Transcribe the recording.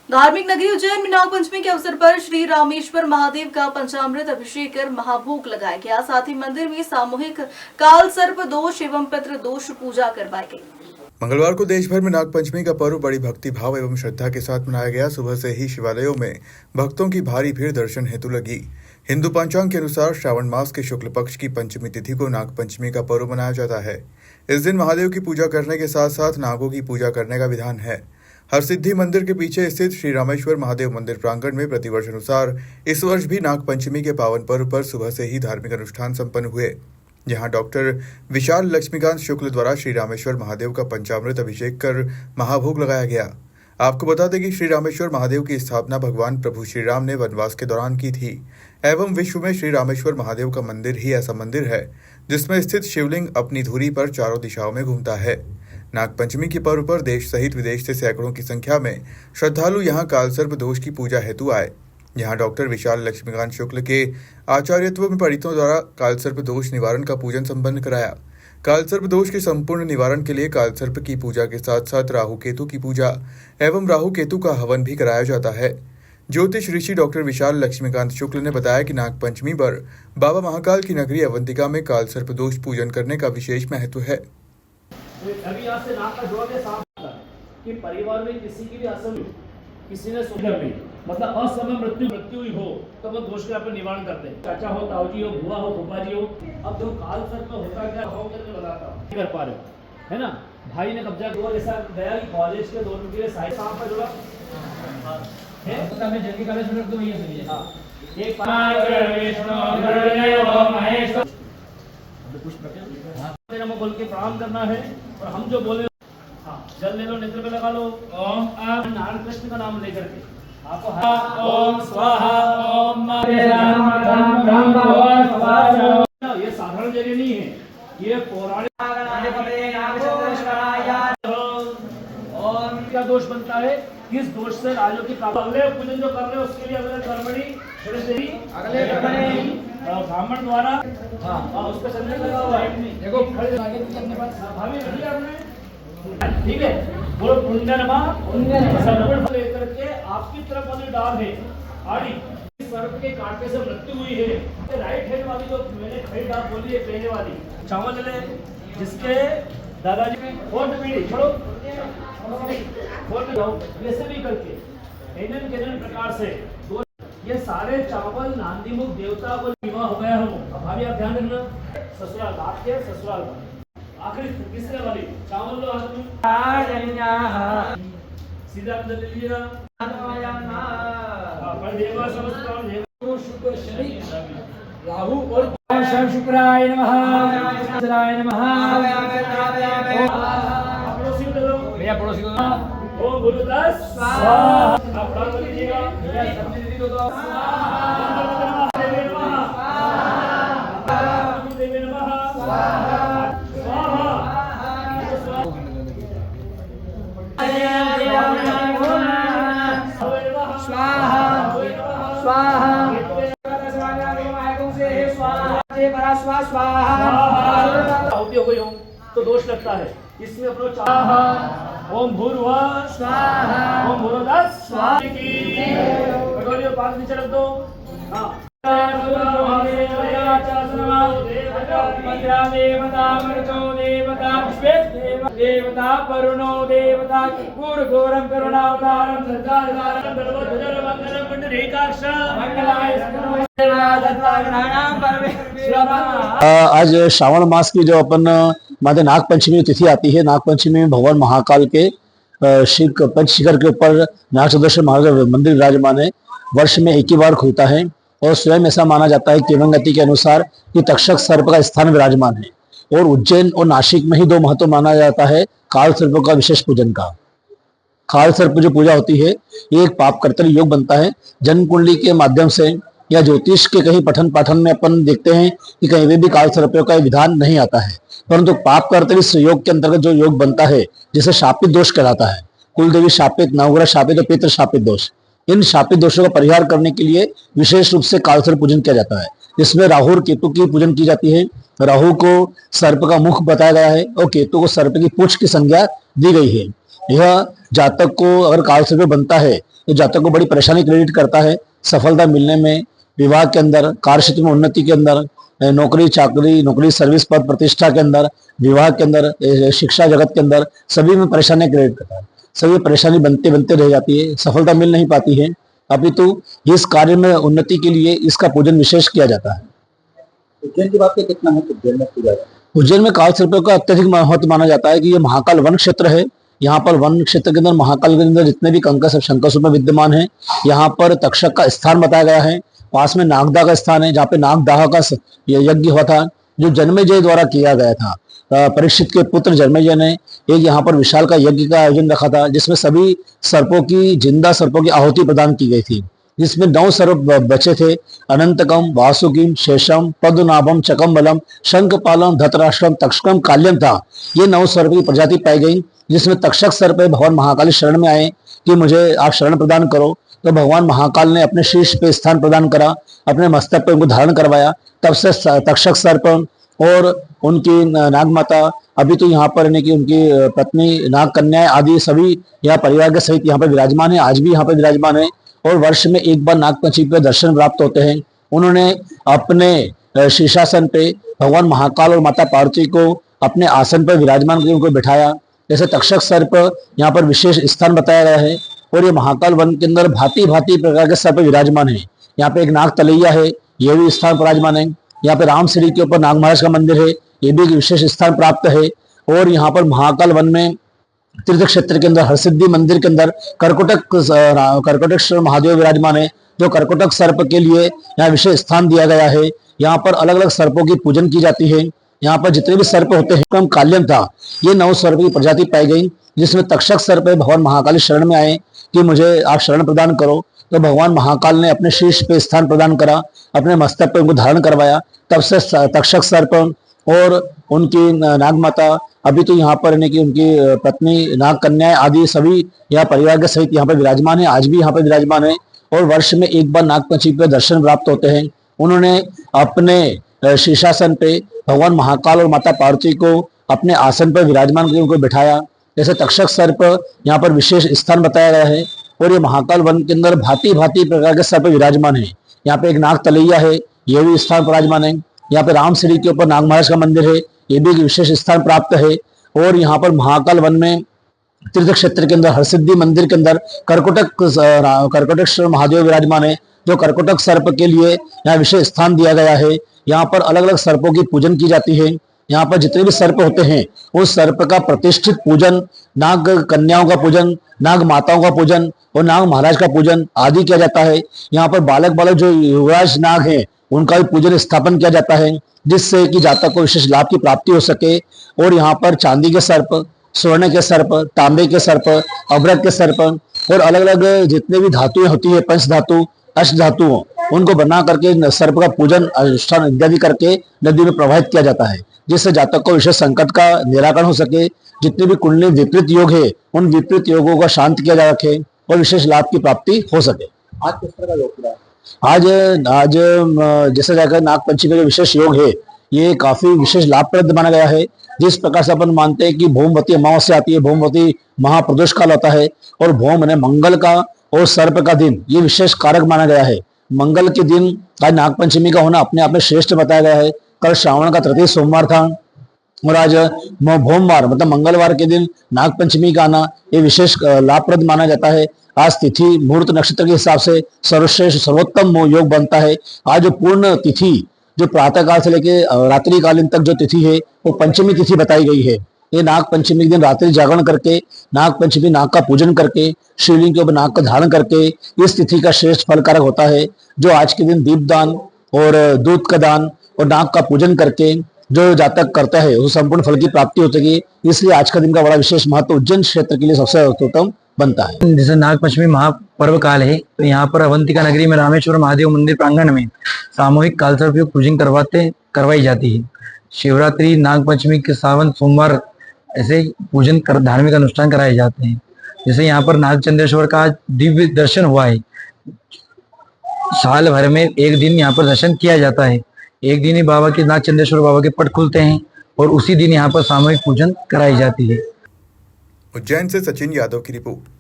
धार्मिक नगरी उज्जैन में नागपंचमी के अवसर पर श्री रामेश्वर महादेव का पंचामृत अभिषेक कर महाभोग लगाया गया। साथ ही मंदिर में सामूहिक काल सर्प दोष एवं पितृ दोष पूजा करवाई गई। मंगलवार को देश भर में नागपंचमी का पर्व बड़ी भक्ति भाव एवं श्रद्धा के साथ मनाया गया। सुबह से ही शिवालयों में भक्तों की भारी भीड़ दर्शन हेतु लगी। हिंदू पंचांग के अनुसार श्रावण मास के शुक्ल पक्ष की पंचमी तिथि को नागपंचमी का पर्व मनाया जाता है। इस दिन महादेव की पूजा करने के साथ साथ नागों की पूजा करने का विधान है। हरसिद्धि मंदिर के पीछे स्थित श्री रामेश्वर महादेव मंदिर प्रांगण में प्रतिवर्ष अनुसार इस वर्ष भी नागपंचमी के पावन पर्व पर सुबह से ही धार्मिक अनुष्ठान संपन्न हुए। यहां डॉक्टर विशाल लक्ष्मीकांत शुक्ल द्वारा श्री रामेश्वर महादेव का पंचामृत अभिषेक कर महाभोग लगाया गया। आपको बता दें कि श्री रामेश्वर महादेव की स्थापना भगवान प्रभु श्री राम ने वनवास के दौरान की थी एवं विश्व में श्री रामेश्वर महादेव का मंदिर ही ऐसा मंदिर है जिसमें स्थित शिवलिंग अपनी धुरी पर चारों दिशाओं में घूमता है। नागपंचमी के पर्व पर देश सहित विदेश से सैकड़ों की संख्या में श्रद्धालु यहां कालसर्प दोष की पूजा हेतु आए। यहां डॉक्टर विशाल लक्ष्मीकांत शुक्ल के आचार्यत्व में पंडितों द्वारा कालसर्प दोष निवारण का पूजन संपन्न कराया। कालसर्प दोष के संपूर्ण निवारण के लिए कालसर्प की पूजा के साथ साथ राहु केतु की पूजा एवं राहु केतु का हवन भी कराया जाता है। ज्योतिष ऋषि डॉक्टर विशाल लक्ष्मीकांत शुक्ल ने बताया कि नागपंचमी पर बाबा महाकाल की नगरी अवंतिका में कालसर्प दोष पूजन करने का विशेष महत्व है। अभी यहाँ से नाक का जोड़ के साफ होता है कि परिवार में किसी की भी असमय किसी ने सोचा नहीं मतलब असमय मृत्यु हुई हो तो वो दोष का अपने निवारण करते हैं। चाचा हो, ताऊजी हो, बुआ हो, फूफा जी हो। अब जो काल सर्प होता क्या हो करके बताता हूँ कर पा रहे हो है ना। भाई ने कब्जा हुआ जैसा गया कि कॉलेज के दौर में साइड सांप का जोड़ा है मतलब मैं जल्दी कॉलेज में रख दूँ। ये सुनिए हाँ एक नमो बोल के प्रणाम करना है और हम जो बोले हाँ जल ले लो, नेत्र पे लगा लो। ओम नारायण कृष्ण का नाम लेकर के आपको ओम स्वाहा ओम ये साधारण जगह नहीं है, ये पौराणिक क्या दोष बनता है। किस दोष से राजों की अगले पूजन जो कर रहे हो उसके लिए अगले कर्मणि अगले ब्राह्मण द्वारा हाँ उस पर चलने लगा हुआ है। देखो खड़े आगे अपने पास भाभी रखी आपने ठीक है। बोलो पुण्यनमा सर्वण लेकर के आपकी तरफ वाली डाल है आड़ी सर्प के काटने से मृत्यु हुई है। राइट हैंड वाली जो मैंने खड़ी डाल बोली है पहले वाली चावल ले जिसके दादाजी में फोर्थ पीढ़ी छोड़ो वैसे भी करके एनन प्रकार से ये सारे चावल नांदीमुख देवता को विवाह हो गया हूँ। अब भाभी आप ध्यान रखना ससुराल आपके ससुराल आखिरी तीसरे वाली चावल लो हाथ में सीधा अंदर ले लिया राहु और शुक्राय नमः भैया पड़ोसी को ओम गुरुदास स्वाहा आप प्राण लीजिएगा भैया सबने दे दो स्वाहा देवी नमः स्वाहा देवी नमः स्वाहा स्वाहा स्वाहा उपयोग हुई हो तो दोष लगता है। इसमें अपना ओम भूर्भुवः स्वाहा ओम भूर्भुवः स्वाहा की कटोरी और पास नीचे रख दो। हाँ देवता वरुणो देवता घोरम करुणावतारम आज श्रावण मास की जो अपन माते नाग पंचमी तिथि आती है। नाग पंचमी में भगवान महाकाल के पंचशिखर के ऊपर नागचंद्रेश्वर महादेव मंदिर विराजमान है। वर्ष में एक ही बार खुलता है और स्वयं ऐसा माना जाता है किंवदंती के अनुसार कि तक्षक सर्प का स्थान विराजमान है और उज्जैन और नासिक में ही दो महत्व माना जाता है काल सर्प का विशेष पूजन का। काल सर्प जो पूजा होती है ये एक पाप कर्तरी योग बनता है। जन्म कुंडली के माध्यम से या ज्योतिष के कहीं पठन पाठन में अपन देखते हैं कि कहीं भी काल सर्प का विधान नहीं आता है, परंतु पाप कर्तरी योग के अंतर्गत जो योग बनता है जिसे शापित दोष कहलाता है। कुलदेवी शापित, नवग्रह शापित और पितृ शापित दोष, इन शापित दोषों का परिहार करने के लिए विशेष रूप से कालसर्प पूजन किया जाता है। इसमें राहु और केतु की पूजन की जाती है। राहु को सर्प का मुख बताया गया है और केतु को सर्प की पूंछ की संज्ञा दी गई है। यह जातक को अगर कालसर्प बनता है जो जातक को बड़ी परेशानी क्रिएट करता है सफलता मिलने में, विवाह के अंदर, कार्य क्षेत्र में उन्नति के अंदर, नौकरी चाकरी, नौकरी सर्विस पद प्रतिष्ठा के अंदर, विवाह के अंदर, शिक्षा जगत के अंदर सभी में परेशानी क्रिएट करता है। सभी परेशानी बनते बनते रह जाती है, सफलता मिल नहीं पाती है, अपितु इस कार्य में उन्नति के लिए इसका पूजन विशेष किया जाता है। उज्जैन की बात की कितना है उज्जैन में पूजा जाता है? उज्जैन में काल सर्प का अत्यधिक महत्व माना जाता है कि ये महाकाल वन क्षेत्र है। यहाँ पर वन क्षेत्र के अंदर, महाकाल के अंदर जितने भी कंकड़ सब शंकर में विद्यमान है, यहाँ पर तक्षक का स्थान बताया गया है। पास में नागदा का स्थान है जहाँ पे नागदाह का यज्ञ हुआ था, जो जन्मेजय द्वारा किया गया था। परीक्षित के पुत्र जन्मेजय ने एक यहाँ पर विशाल का यज्ञ का आयोजन रखा था, जिसमें सभी सर्पों की, जिंदा सर्पों की आहुति प्रदान की गई थी, जिसमें 9 सर्प बचे थे। अनंतकम, वासुकीम, शेषम, पद्मनाभम, चकम्बलम, शंखपालम, धतराष्ट्रम, तक्षकम, काल्यम था। ये 9 सर्प की प्रजाति पाई गई, जिसमें तक्षक सर्प भगवान महाकाली शरण में आए कि मुझे आप शरण प्रदान करो, तो भगवान महाकाल ने अपने शीर्ष पे स्थान प्रदान करा, अपने मस्तक पे उनको धारण करवाया। तब से तक्षक सर्प और उनकी नागमाता, अभी तो यहाँ पर यानी कि उनकी पत्नी, नाग कन्या आदि सभी यहाँ परिवार के सहित यहाँ पर विराजमान है, आज भी यहाँ पर विराजमान है। और वर्ष में एक बार नागपंचमी पे दर्शन प्राप्त होते हैं। उन्होंने अपने शीर्षासन पे भगवान महाकाल और माता पार्वती को अपने आसन पर विराजमान करके उनको बिठाया। जैसे तक्षक सर्प यहाँ पर विशेष स्थान बताया गया है, और ये महाकाल वन के अंदर भांति भांति प्रकार के सर्प विराजमान है। यहाँ पे एक नाग तलैया है, ये भी स्थान विराजमान है। यहाँ पे राम सीढ़ी के ऊपर नाग महाराज का मंदिर है, ये भी एक विशेष स्थान प्राप्त है। और यहाँ पर महाकाल वन में तीर्थ क्षेत्र के अंदर हरसिद्धि मंदिर के अंदर कर्कोटक महादेव विराजमान है, जो कर्कोटक सर्प के लिए यहाँ विशेष स्थान दिया गया है। यहाँ पर अलग अलग सर्पों की पूजन की जाती है। यहाँ पर जितने भी सर्प होते हैं, क्रम काल्यम था, ये 9 सर्प की प्रजाति पाई गई, जिसमें तक्षक सर्प भगवान महाकाली शरण में आए कि मुझे आप शरण प्रदान करो, तो भगवान महाकाल ने अपने शीर्ष पे स्थान प्रदान करा, अपने मस्तक पे उनको धारण करवाया। तब से तक्षक सर्प और उनकी नागमाता, अभी तो यहाँ पर यानी कि उनकी पत्नी, नाग कन्या आदि सभी यहाँ परिवार के सहित यहाँ पर विराजमान है, आज भी यहाँ पर विराजमान है। और वर्ष में एक बार नागपंचमी पे दर्शन प्राप्त होते हैं। उन्होंने अपने शीर्षासन पे भगवान महाकाल और माता पार्वती को अपने आसन पर विराजमान करके उनको बिठाया। जैसे तक्षक सर्प यहाँ पर विशेष स्थान बताया गया है, और ये महाकाल वन के अंदर भांति भांति प्रकार के सर्प विराजमान है। यहाँ पे एक नाग तलैया है, ये भी स्थान विराजमान है। यहाँ पे राम सीढ़ी के ऊपर नाग महाराज का मंदिर है, ये भी एक विशेष स्थान प्राप्त है। और यहाँ पर महाकाल वन में तीर्थ क्षेत्र के अंदर हरसिद्धि मंदिर के अंदर कर्कोटक महादेव विराजमान है, जो कर्कोटक सर्प के लिए यहाँ विशेष स्थान दिया गया है। यहाँ पर अलग अलग सर्पों की पूजन की जाती है। यहाँ पर जितने भी सर्प होते हैं, उस सर्प का प्रतिष्ठित पूजन, नाग कन्याओं का पूजन, नाग माताओं का पूजन और नाग महाराज का पूजन आदि किया जाता है। यहाँ पर बालक बालक जो युवराज नाग हैं, उनका भी पूजन स्थापन किया जाता है, जिससे कि जातक को विशेष लाभ की प्राप्ति हो सके। और यहाँ पर चांदी के सर्प, स्वर्ण के सर्प, तांबे के सर्प, अभ्रक के सर्प और अलग अलग जितने भी धातुएं होती है, पंच धातु, अष्ट धातुओं, उनको बना करके सर्प का पूजन अनुष्ठान इत्यादि करके नदी में प्रवाहित किया जाता है, जिससे जातक को विशेष संकट का निराकरण हो सके। जितने भी कुंडली विपरीत योग है, उन विपरीत योगों का शांत किया जा रखे और विशेष लाभ की प्राप्ति हो सके। आज किस तरह का योग पूरा है? आज जैसे जाकर नाग पंचमी का विशेष योग है, ये काफी विशेष लाभप्रद माना गया है। जिस प्रकार से अपन मानते हैं कि भौमवती अमावस्या आती है, भौमवती महाप्रदोष काल होता है, और भौम ने मंगल का और सर्प का दिन ये विशेष कारक माना गया है। मंगल के दिन आज नागपंचमी का होना अपने आप में श्रेष्ठ बताया गया है। कल श्रावण का तृतीय सोमवार था, और आज भौमवार मतलब मंगलवार के दिन नागपंचमी का आना ये विशेष लाभप्रद माना जाता है। आज तिथि मुहूर्त नक्षत्र के हिसाब से सर्वश्रेष्ठ सर्वोत्तम योग बनता है। आज जो पूर्ण तिथि, जो प्रातः काल से लेकर रात्रि कालीन तक जो तिथि है, वो पंचमी तिथि बताई गई है। ये नाग पंचमी के दिन रात्रि जागरण करके, नाग पंचमी नाग का पूजन करके, शिवलिंग के ऊपर नाग का धारण करके इस तिथि का श्रेष्ठ फलकारक होता है। जो आज के दिन दीपदान और दूध का दान और नाग का पूजन करके जो जातक करता है, वो संपूर्ण फल की प्राप्ति हो सके। इसलिए आज का दिन का बड़ा विशेष महत्व उज्जैन क्षेत्र के लिए सबसे उत्तम बनता है। जैसे नागपंचमी महापर्व काल है, तो यहाँ पर अवंतिका नगरी में रामेश्वर महादेव मंदिर प्रांगण में सामूहिक कालसर्प पूजन करवाई जाती है। शिवरात्रि, नागपंचमी के सावन सोमवार ऐसे पूजन धार्मिक अनुष्ठान कराए जाते हैं। जैसे यहाँ पर नागचंद्रेश्वर का दिव्य दर्शन हुआ है। साल भर में एक दिन यहाँ पर दर्शन किया जाता है। एक दिन ही बाबा के, नागचंद्रेश्वर बाबा के पट खुलते हैं, और उसी दिन यहाँ पर सामूहिक पूजन कराई जाती है। उज्जैन से सचिन यादव की रिपोर्ट।